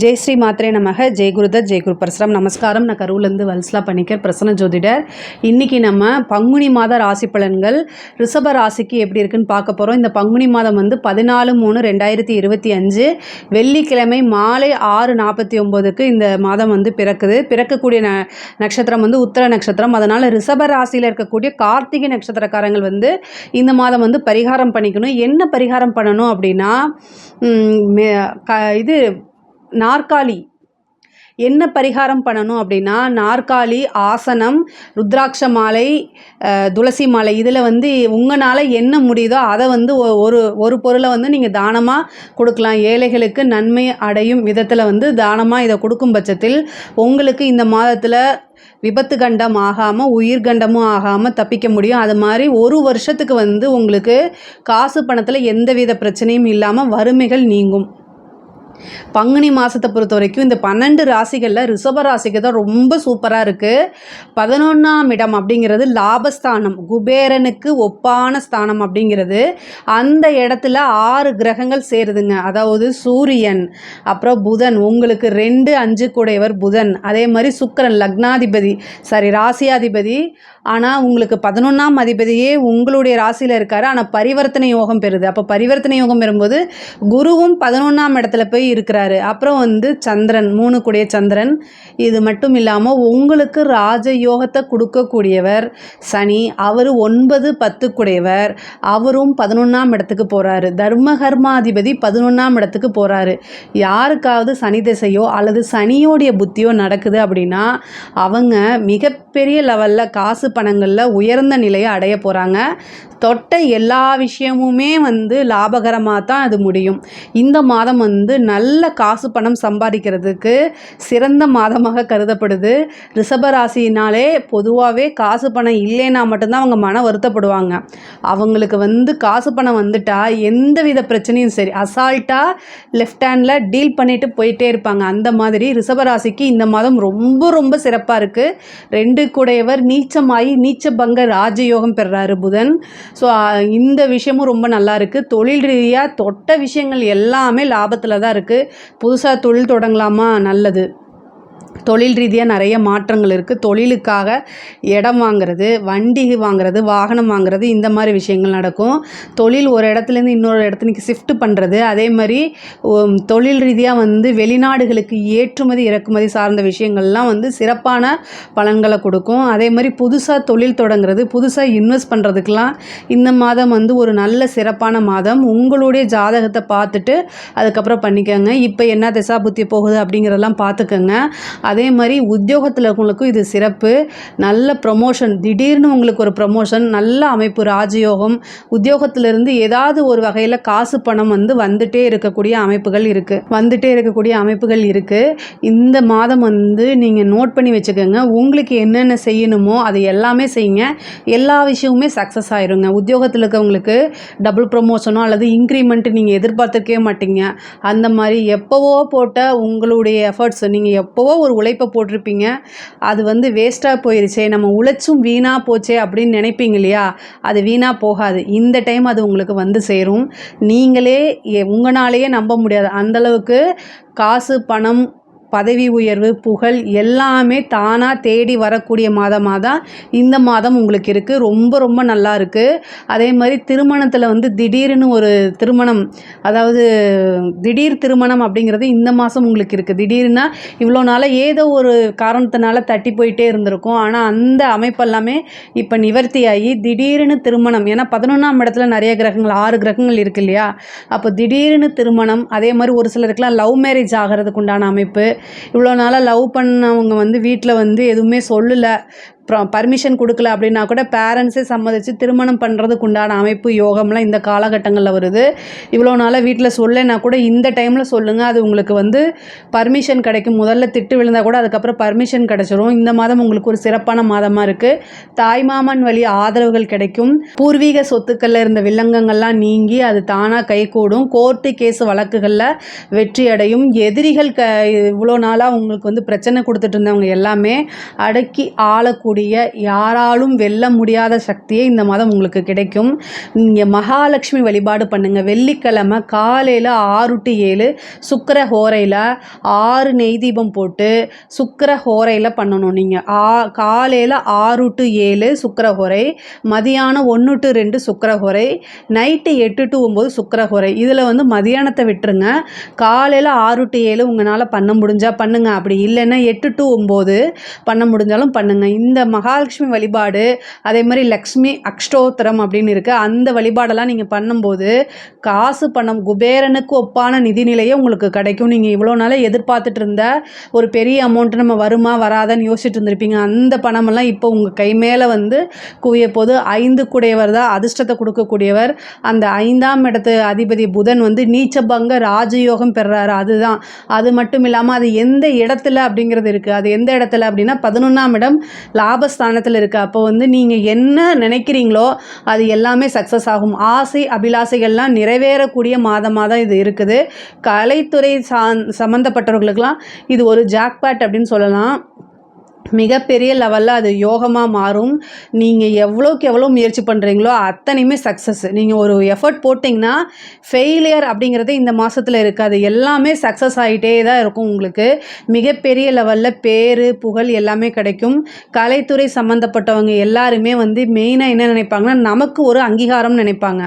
ஜெய் ஸ்ரீ மாத்ரே நமக. ஜெய் குருதத், ஜெய் குரு பரசுராம். நமஸ்காரம். நான் கரூர்லேருந்து வல்சலா பணிக்கர், பிரசன்ன ஜோதிடர். இன்றைக்கி நம்ம பங்குனி மாத ராசி பலன்கள் ரிஷப ராசிக்கு எப்படி இருக்குன்னு பார்க்க போகிறோம். இந்த பங்குனி மாதம் வந்து 14/3/2025 வெள்ளிக்கிழமை மாலை 6:49க்கு இந்த மாதம் வந்து பிறக்கக்கூடிய நட்சத்திரம் வந்து உத்திர நட்சத்திரம். அதனால் ரிஷப ராசியில் இருக்கக்கூடிய கார்த்திகை நட்சத்திரக்காரங்கள் வந்து இந்த மாதம் வந்து பரிகாரம் பண்ணிக்கணும். என்ன பரிகாரம் பண்ணணும் அப்படின்னா, நாற்காலி என்ன பரிகாரம் பண்ணணும் அப்படின்னா, நாற்காலி, ஆசனம், ருத்ராட்ச மாலை, துளசி மாலை, இதில் வந்து உங்களால் என்ன முடியுதோ அதை வந்து ஒரு பொருளை வந்து நீங்கள் தானமாக கொடுக்கலாம். ஏழைகளுக்கு நன்மை அடையும் விதத்தில் வந்து தானமாக இதை கொடுக்கும் பட்சத்தில் உங்களுக்கு இந்த மாதத்தில் விபத்து கண்டம் ஆகாமல் உயிர்கண்டமும் ஆகாமல் தப்பிக்க முடியும். அது மாதிரி ஒரு வருஷத்துக்கு வந்து உங்களுக்கு காசு பணத்தில் எந்தவித பிரச்சனையும் இல்லாமல் வறுமைகள் நீங்கும். பங்குனி மாதத்தை பொறுத்த வரைக்கும் இந்த 12 ராசிகளில் ரிஷப ராசிக்கு தான் ரொம்ப சூப்பராக இருக்குது. 11ஆம் இடம் அப்படிங்கிறது லாபஸ்தானம், குபேரனுக்கு ஒப்பான ஸ்தானம் அப்படிங்கிறது. அந்த இடத்துல 6 கிரகங்கள் சேருதுங்க. அதாவது சூரியன், அப்புறம் புதன், உங்களுக்கு 2, 5 கூடையவர் புதன், அதே மாதிரி சுக்கிரன் ராசியாதிபதி. ஆனால் உங்களுக்கு 11ஆம் அதிபதியே உங்களுடைய ராசியில் இருக்கார். ஆனால் பரிவர்த்தனை யோகம் பெறுது. அப்போ பரிவர்த்தனை யோகம் பெறும்போது குருவும் 11ஆம் இடத்துல போய் இருக்கிறாரு. அப்புறம் வந்து சந்திரன், 3 கூடிய சந்திரன். இது மட்டும் இல்லாமல் உங்களுக்கு ராஜயோகத்தை கொடுக்கக்கூடியவர் சனி, அவர் 9, 10 கூடையவர், அவரும் 11ஆம் இடத்துக்கு போகிறாரு. தர்மகர்மாதிபதி 11ஆம் இடத்துக்கு போகிறாரு. யாருக்காவது சனி திசையோ அல்லது சனியோடைய புத்தியோ நடக்குது அப்படின்னா அவங்க மிகப்பெரிய லெவலில் காசு பணங்களில் உயர்ந்த நிலையை அடைய போகிறாங்க. தொட்ட எல்லா விஷயமுமே வந்து லாபகரமாக தான் அது முடியும். இந்த மாதம் வந்து நல்ல காசு பணம் சம்பாதிக்கிறதுக்கு சிறந்த மாதமாக கருதப்படுது. ரிஷபராசினாலே பொதுவாகவே காசு பணம் இல்லைன்னா மட்டும்தான் அவங்க மன வருத்தப்படுவாங்க. அவங்களுக்கு வந்து காசு பணம் வந்துட்டால் எந்தவித பிரச்சனையும் சரி அசால்ட்டாக லெஃப்ட் ஹேண்டில் டீல் பண்ணிட்டு போயிட்டே இருப்பாங்க. அந்த மாதிரி ரிஷபராசிக்கு இந்த மாதம் ரொம்ப ரொம்ப சிறப்பாக இருக்குது. 2 கூடையவர் நீச்சமாகி நீச்சபங்க ராஜயோகம் பெறுறாரு புதன். ஸோ இந்த விஷயமும் ரொம்ப நல்லா இருக்குது. தொழில் ரீதியாக தொட்ட விஷயங்கள் எல்லாமே லாபத்தில் தான் இருக்குது. புதுசாக தொழில் தொடங்கலாமா? நல்லது. தொழில் ரீதியாக நிறைய மாற்றங்கள் இருக்குது. தொழிலுக்காக இடம் வாங்கிறது, வண்டி வாங்கிறது, வாகனம் வாங்கிறது, இந்த மாதிரி விஷயங்கள் நடக்கும். தொழில் ஒரு இடத்துலேருந்து இன்னொரு இடத்துக்கு ஷிஃப்ட் பண்ணுறது, அதே மாதிரி தொழில் ரீதியாக வந்து வெளிநாடுகளுக்கு ஏற்றுமதி இறக்குமதி சார்ந்த விஷயங்கள்லாம் வந்து சிறப்பான பலன்களை கொடுக்கும். அதே மாதிரி புதுசாக தொழில் தொடங்குறது, புதுசாக இன்வெஸ்ட் பண்ணுறதுக்கெலாம் இந்த மாதம் வந்து ஒரு நல்ல சிறப்பான மாதம். உங்களுடைய ஜாதகத்தை பார்த்துட்டு அதுக்கப்புறம் பண்ணிக்கோங்க. இப்போ என்ன திசா புத்தி போகுது அப்படிங்கிறதெல்லாம் பார்த்துக்கோங்க. அதே மாதிரி உத்தியோகத்தில் இருக்கவங்களுக்கும் இது சிறப்பு. நல்ல ப்ரமோஷன், திடீர்னு உங்களுக்கு ஒரு ப்ரமோஷன், நல்ல அமைப்பு, ராஜயோகம். உத்தியோகத்திலிருந்து ஏதாவது ஒரு வகையில் காசு பணம் வந்து வந்துட்டே இருக்கக்கூடிய அமைப்புகள் இருக்குது. இந்த மாதம் வந்து நீங்கள் நோட் பண்ணி வச்சுக்கோங்க. உங்களுக்கு என்னென்ன செய்யணுமோ அது எல்லாமே செய்யுங்க. எல்லா விஷயமுமே சக்ஸஸ் ஆயிருங்க. உத்தியோகத்தில் இருக்கவங்களுக்கு டபுள் ப்ரமோஷனோ அல்லது இன்க்ரிமெண்ட் நீங்கள் எதிர்பார்த்துருக்கவே மாட்டீங்க. அந்த மாதிரி எப்போவோ போட்ட உங்களுடைய எஃபர்ட்ஸ், நீங்கள் எப்போவோ ஒரு உழைப்பை போட்டிருப்பீங்க, அது வந்து வேஸ்ட்டாக போயிருச்சே, நம்ம உழைச்சும் வீணாக போச்சே அப்படின்னு நினைப்பீங்க இல்லையா? அது வீணாக போகாது. இந்த டைம் அது உங்களுக்கு வந்து சேரும். நீங்களே உங்களாலேயே நம்ப முடியாது அந்தளவுக்கு காசு பணம், பதவி உயர்வு, புகழ் எல்லாமே தானாக தேடி வரக்கூடிய மாதமாக தான் இந்த மாதம் உங்களுக்கு இருக்குது. ரொம்ப ரொம்ப நல்லா இருக்குது. அதே மாதிரி திருமணத்தில் வந்து திடீர்னு ஒரு திருமணம், அதாவது திடீர் திருமணம் அப்படிங்கிறது இந்த மாதம் உங்களுக்கு இருக்குது. திடீர்னா இவ்வளோ நாளாக ஏதோ ஒரு காரணத்தினால தட்டி போயிட்டே இருந்திருக்கும். ஆனால் அந்த அமைப்பெல்லாமே இப்போ நிவர்த்தியாகி திடீர்னு திருமணம். ஏன்னா 11ஆம் இடத்துல நிறைய கிரகங்கள், 6 கிரகங்கள் இருக்கு இல்லையா? அப்போ திடீர்னு திருமணம். அதே மாதிரி ஒரு சிலருக்குலாம் லவ் மேரேஜ் ஆகிறதுக்கு உண்டான அமைப்பு. இவ்வளோ நாளாக லவ் பண்ணவங்க வந்து வீட்டில் வந்து எதுவுமே சொல்லலை, பர்மிஷன் கொடுக்கல அப்படின்னா கூட பேரண்ட்ஸே சம்மதிச்சு திருமணம் பண்ணுறதுக்கு உண்டான அமைப்பு, யோகம்லாம் இந்த காலகட்டங்களில் வருது. இவ்வளோ நாளாக வீட்டில் சொல்லலைன்னா கூட இந்த டைமில் சொல்லுங்கள், அது உங்களுக்கு வந்து பர்மிஷன் கிடைக்கும். முதல்ல திட்டு விழுந்தால் கூட அதுக்கப்புறம் பர்மிஷன் கிடச்சிரும். இந்த மாதம் உங்களுக்கு ஒரு சிறப்பான மாதமாக இருக்குது. தாய்மாமன் வழி ஆதரவுகள் கிடைக்கும். பூர்வீக சொத்துக்களில் இருந்த வில்லங்கங்கள்லாம் நீங்கி அது தானாக கைகூடும். கோர்ட்டு கேஸ் வழக்குகளில் வெற்றி அடையும். எதிரிகள் இவ்வளோ நாளாக உங்களுக்கு வந்து பிரச்சனை கொடுத்துட்டு இருந்தவங்க எல்லாமே அடக்கி ஆளக்கூடிய இருக்கக்கூடிய யாராலும் வெல்ல முடியாத சக்தியே இந்த மாதம் உங்களுக்கு கிடைக்கும். நீங்கள் மகாலட்சுமி வழிபாடு பண்ணுங்கள். வெள்ளிக்கிழமை காலையில் 6 to 7 சுக்கிர ஹோரையில் 6 நெய் தீபம் போட்டு சுக்கிர ஹோரையில் பண்ணணும். நீங்கள் காலையில் 6 to 7 சுக்கிர ஹோரை, மதியானம் 1 to 2 சுக்கிர ஹோரை, நைட்டு 8 to 9 சுக்கிர ஹோரை. இதில் வந்து மதியானத்தை விட்டுருங்க. காலையில் 6 to 7 உங்களால் பண்ண முடிஞ்சால் பண்ணுங்கள். அப்படி இல்லைன்னா 8 to 9 பண்ண முடிஞ்சாலும் பண்ணுங்கள். இந்த மகாலட்சுமி வழிபாடு, அதே மாதிரி லக்ஷ்மி அக்ஷோத்திரம் அப்படின்னு இருக்குது, அந்த வழிபாடெல்லாம் நீங்கள் பண்ணும்போது காசு பணம் குபேரனுக்கு ஒப்பான நிதிநிலையே உங்களுக்கு கிடைக்கும். நீங்கள் இவ்வளோ நாளாக எதிர்பார்த்துட்டு இருந்த ஒரு பெரிய அமௌண்ட்டு நம்ம வருமா வராதான்னு யோசிச்சுட்டு இருந்திருப்பீங்க. அந்த பணமெல்லாம் இப்போ உங்கள் கை மேலே வந்து குவிய போது. 5 கூடையவர் தான் அதிர்ஷ்டத்தை கொடுக்கக்கூடியவர். அந்த 5ஆம் இடத்து அதிபதி புதன் வந்து நீச்சபங்க ராஜயோகம் பெறுறாரு. அதுதான். அது மட்டும் இல்லாமல் அது எந்த இடத்துல அப்படிங்கிறது இருக்குது. அது எந்த இடத்துல அப்படின்னா 11ஆம் இடம் லாபஸ்தானத்தில் இருக்குது. அப்போ வந்து நீங்கள் என்ன நினைக்கிறீங்களோ அது எல்லாமே சக்ஸஸ் ஆகும். ஆசை அபிலாசைகள்லாம் நிறைவேறக்கூடிய மாதமாக தான் இது இருக்குது. கலைத்துறை சம்மந்தப்பட்டவர்களுக்கெல்லாம் இது ஒரு ஜாக்பாட் அப்படின்னு சொல்லலாம். மிகப்பெரிய லெவலில் அது யோகமாக மாறும். நீங்கள் எவ்வளோக்கு எவ்வளோ முயற்சி பண்ணுறீங்களோ அத்தனையுமே சக்ஸஸ். நீங்கள் ஒரு எஃபர்ட் போட்டிங்கன்னா ஃபெயிலியர் அப்படிங்கிறது இந்த மாதத்தில் இருக்காது. எல்லாமே சக்ஸஸ் ஆகிட்டே தான் இருக்கும். உங்களுக்கு மிகப்பெரிய லெவலில் பேர் புகழ் எல்லாமே கிடைக்கும். கலைத்துறை சம்மந்தப்பட்டவங்க எல்லாருமே வந்து மெயினாக என்ன நினைப்பாங்கன்னா, நமக்கு ஒரு அங்கீகாரம் நினைப்பாங்க.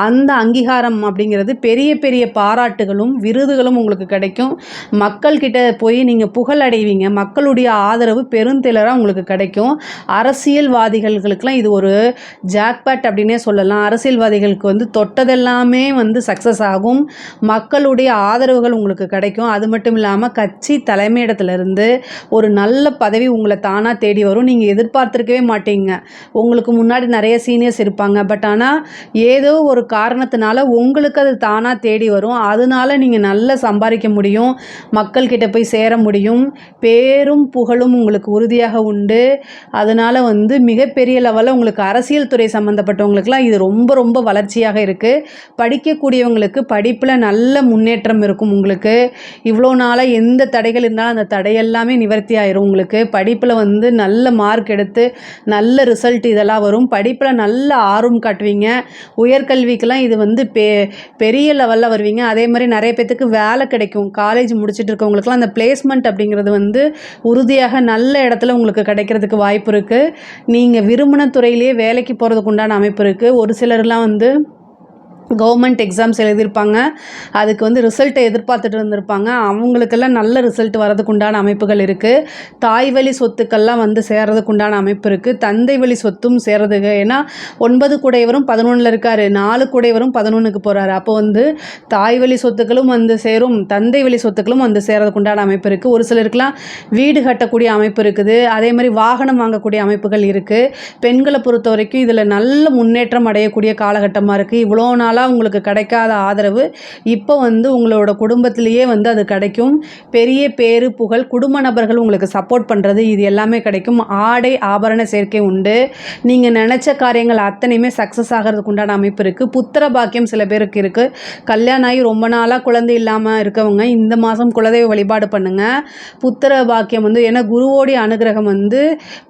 அந்த அங்கீகாரம் அப்படிங்கிறது பெரிய பெரிய பாராட்டுகளும் விருதுகளும் உங்களுக்கு கிடைக்கும். மக்கள்கிட்ட போய் நீங்கள் புகழ் அடைவீங்க. மக்களுடைய ஆதரவு பெருந்திலராக உங்களுக்கு கிடைக்கும். அரசியல்வாதிகளுக்கெல்லாம் இது ஒரு ஜாக்பாட் அப்படின்னே சொல்லலாம். அரசியல்வாதிகளுக்கு வந்து தொட்டதெல்லாமே வந்து சக்ஸஸ் ஆகும். மக்களுடைய ஆதரவுகள் உங்களுக்கு கிடைக்கும். அது மட்டும் இல்லாமல் கட்சி தலைமையிடத்துலேருந்து ஒரு நல்ல பதவி உங்களை தானாக தேடி வரும். நீங்கள் எதிர்பார்த்துருக்கவே மாட்டீங்க. உங்களுக்கு முன்னாடி நிறைய சீனியர்ஸ் இருப்பாங்க. பட் ஆனால் ஏதோ ஒரு காரணத்தினால உங்களுக்கு அது தானாக தேடி வரும். அதனால நீங்கள் நல்லா சம்பாதிக்க முடியும். மக்கள்கிட்ட போய் சேர முடியும். பேரும் புகழும் உங்களுக்கு உறுதியாக உண்டு. அதனால் வந்து மிகப்பெரிய லெவலில் உங்களுக்கு அரசியல் துறை சம்மந்தப்பட்டவங்களுக்குலாம் இது ரொம்ப ரொம்ப வளர்ச்சியாக இருக்குது. படிக்கக்கூடியவங்களுக்கு படிப்பில் நல்ல முன்னேற்றம் இருக்கும். உங்களுக்கு இவ்வளோ நாளாக எந்த தடைகள் இருந்தாலும் அந்த தடையெல்லாமே நிவர்த்தி ஆயிரும். உங்களுக்கு படிப்பில் வந்து நல்ல மார்க் எடுத்து நல்ல ரிசல்ட் இதெல்லாம் வரும். படிப்பில் நல்ல ஆர்வம் காட்டுவீங்க. உயர்கல்விக்கெல்லாம் இது வந்து பெரிய லெவலில் வருவீங்க. அதே மாதிரி நிறைய பேத்துக்கு வேலை கிடைக்கும். காலேஜ் முடிச்சுட்டு இருக்கவங்களுக்குலாம் அந்த பிளேஸ்மெண்ட் அப்படிங்கிறது வந்து உறுதியாக நல்ல இடத்துல உங்களுக்கு கிடைக்கிறதுக்கு வாய்ப்பு இருக்குது. நீங்கள் விரும்பின துறையிலேயே வேலைக்கு போகிறதுக்கு உண்டான அமைப்பு இருக்குது. ஒரு சிலர்லாம் வந்து கவர்மெண்ட் எக்ஸாம்ஸ் எழுதியிருப்பாங்க. அதுக்கு வந்து ரிசல்ட்டை எதிர்பார்த்துட்டு இருந்திருப்பாங்க. அவங்களுக்கெல்லாம் நல்ல ரிசல்ட் வரதுக்கு உண்டான அமைப்புகள் இருக்குது. தாய் வழி சொத்துக்கள்லாம் வந்து சேர்றதுக்கு உண்டான அமைப்பு இருக்குது. தந்தை வழி சொத்தும் சேர்றதுக்கு. ஏன்னா 9 கூடையவரும் 11 இருக்கார், 4 கூடையவரும் 11க்கு போகிறாரு. அப்போ வந்து தாய் வழி சொத்துக்களும் வந்து சேரும், தந்தை வழி சொத்துக்களும் வந்து சேர்றதுக்கு உண்டான அமைப்பு இருக்குது. ஒரு சிலருக்குலாம் வீடு கட்டக்கூடிய அமைப்பு இருக்குது. அதே மாதிரி வாகனம் வாங்கக்கூடிய அமைப்புகள் இருக்குது. பெண்களை பொறுத்த வரைக்கும் இதில் நல்ல முன்னேற்றம் அடையக்கூடிய காலகட்டமாக இருக்குது. இவ்வளோ நாள் உங்களுக்கு கிடைக்காத ஆதரவு இப்போ வந்து உங்களோட குடும்பத்திலேயே வந்து அது கிடைக்கும். பெரிய பேரு புகழ், குடும்ப நபர்கள் உங்களுக்கு சப்போர்ட் பண்ணுறது, இது எல்லாமே கிடைக்கும். ஆடை ஆபரண சேர்க்கை உண்டு. நீங்கள் நினச்ச காரியங்கள் அத்தனையுமே சக்ஸஸ் ஆகிறதுக்கு உண்டான அமைப்பு இருக்குது. புத்திர பாக்கியம் சில பேருக்கு இருக்குது. கல்யாணம் ஆகி ரொம்ப நாளாக குழந்தை இல்லாமல் இருக்கவங்க இந்த மாதம் குலதெய்வ வழிபாடு பண்ணுங்கள். புத்திர பாக்கியம் வந்து ஏன்னா குருவோடைய அனுகிரகம் வந்து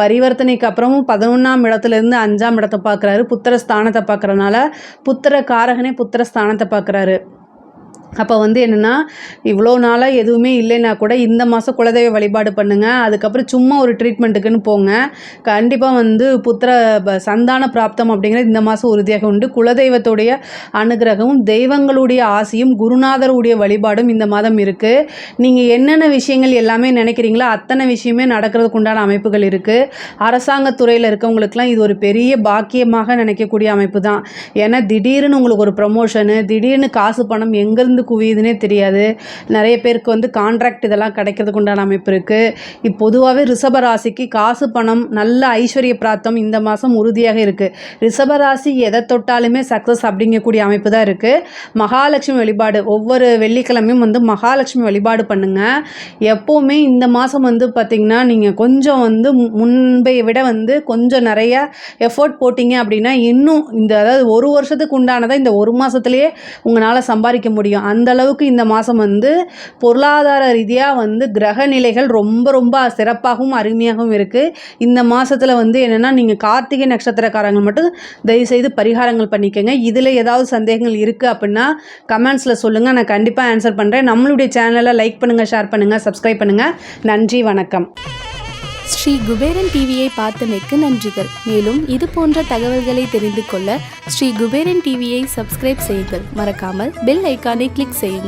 பரிவர்த்தனைக்கு அப்புறமும் 11ஆம் இடத்துலேருந்து 5ஆம் இடத்தை பார்க்குறாரு. புத்திர ஸ்தானத்தை பார்க்குறதுனால புத்திர காரகனே புத்திர ஸ்தானத்தை பார்க்குறாரு. அப்போ வந்து என்னென்னா இவ்வளோ நாளாக எதுவுமே இல்லைன்னா கூட இந்த மாதம் குலதெய்வ வழிபாடு பண்ணுங்கள். அதுக்கப்புறம் சும்மா ஒரு ட்ரீட்மெண்ட்டுக்குன்னு போங்க. கண்டிப்பாக வந்து சந்தான பிராப்தம் அப்படிங்கிறது இந்த மாதம் உறுதியாக உண்டு. குலதெய்வத்துடைய அனுகிரகமும் தெய்வங்களுடைய ஆசையும் குருநாதருடைய வழிபாடும் இந்த மாதம் இருக்குது. நீங்கள் என்னென்ன விஷயங்கள் எல்லாமே நினைக்கிறீங்களோ அத்தனை விஷயமே நடக்கிறதுக்கு உண்டான அமைப்புகள் இருக்குது. அரசாங்கத்துறையில் இருக்கவங்களுக்குலாம் இது ஒரு பெரிய பாக்கியமாக நினைக்கக்கூடிய அமைப்பு தான். ஏன்னா திடீர்னு உங்களுக்கு ஒரு ப்ரமோஷனு, திடீர்னு காசு பணம் எங்கேருந்து குவியுதுன்னே தெரியாது. நிறைய பேருக்கு வந்து கான்ட்ராக்ட் இதெல்லாம் கிடைக்கிறதுக்கு உண்டான அமைப்பு இருக்குது. பொதுவாகவே ரிஷபராசிக்கு காசு பணம் நல்ல ஐஸ்வர்ய பிராப்தம் இந்த மாதம் உறுதியாக இருக்குது. ரிஷபராசி எதை தொட்டாலுமே சக்ஸஸ் அப்படிங்கக்கூடிய அமைப்பு தான் இருக்குது. மகாலட்சுமி வழிபாடு ஒவ்வொரு வெள்ளிக்கிழமையும் வந்து மகாலட்சுமி வழிபாடு பண்ணுங்கள். எப்போவுமே இந்த மாதம் வந்து பார்த்திங்கன்னா நீங்கள் கொஞ்சம் வந்து முன்பை விட வந்து கொஞ்சம் நிறைய எஃபோர்ட் போட்டிங்க அப்படின்னா இன்னும் அதாவது ஒரு வருஷத்துக்கு உண்டானதை இந்த ஒரு மாதத்துலேயே உங்களால் சம்பாதிக்க முடியும். அந்த அளவுக்கு இந்த மாதம் வந்து பொருளாதார ரீதியாக வந்து கிரக நிலைகள் ரொம்ப ரொம்ப சிறப்பாகவும் அருமையாகவும் இருக்குது. இந்த மாதத்தில் வந்து என்னென்னா நீங்கள் கார்த்திகை நட்சத்திரக்காரங்க மட்டும் தயவுசெய்து பரிகாரங்கள் பண்ணிக்கோங்க. இதில் ஏதாவது சந்தேகங்கள் இருக்குது அப்படின்னா கமெண்ட்ஸில் சொல்லுங்கள், நான் கண்டிப்பாக ஆன்சர் பண்ணுறேன். நம்மளுடைய சேனலை லைக் பண்ணுங்கள், ஷேர் பண்ணுங்கள், சப்ஸ்கிரைப் பண்ணுங்கள். நன்றி, வணக்கம். ஸ்ரீ குபேரன் டிவியை பார்த்தமைக்கு நன்றிகள். மேலும் இது போன்ற தகவல்களை தெரிந்து கொள்ள ஸ்ரீ குபேரன் டிவியை சப்ஸ்கிரைப் செய்யுங்கள். மறக்காமல் பெல் ஐக்கானை கிளிக் செய்யுங்கள்.